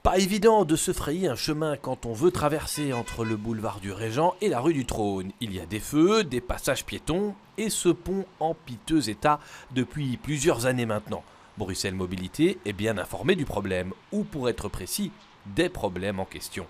Pas évident de se frayer un chemin quand on veut traverser entre le boulevard du Régent et la rue du Trône. Il y a des feux, des passages piétons et ce pont en piteux état depuis plusieurs années maintenant. Bruxelles Mobilité est bien informé du problème, ou pour être précis, des problèmes en question.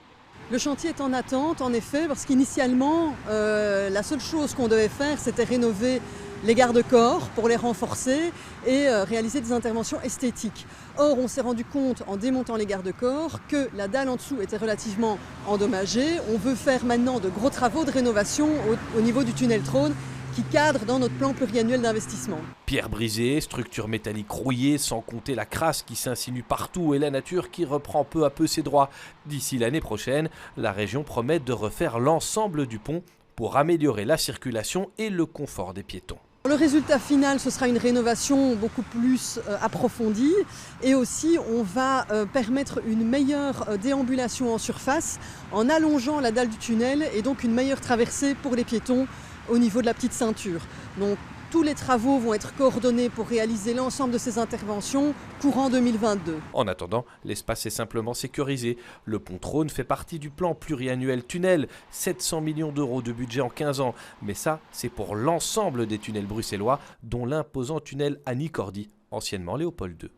Le chantier est en attente, en effet, parce qu'initialement, la seule chose qu'on devait faire, c'était rénover les garde-corps pour les renforcer et réaliser des interventions esthétiques. Or, on s'est rendu compte, en démontant les garde-corps, que la dalle en dessous était relativement endommagée. On veut faire maintenant de gros travaux de rénovation au niveau du tunnel Trône, qui cadre dans notre plan pluriannuel d'investissement. Pierres brisées, structures métalliques rouillées, sans compter la crasse qui s'insinue partout et la nature qui reprend peu à peu ses droits. D'ici l'année prochaine, la région promet de refaire l'ensemble du pont pour améliorer la circulation et le confort des piétons. Le résultat final, ce sera une rénovation beaucoup plus approfondie et aussi on va permettre une meilleure déambulation en surface en allongeant la dalle du tunnel et donc une meilleure traversée pour les piétons au niveau de la petite ceinture. Donc tous les travaux vont être coordonnés pour réaliser l'ensemble de ces interventions courant 2022. En attendant, l'espace est simplement sécurisé. Le pont Trône fait partie du plan pluriannuel tunnel, 700 millions d'euros de budget en 15 ans. Mais ça, c'est pour l'ensemble des tunnels bruxellois, dont l'imposant tunnel Annie Cordy, anciennement Léopold II.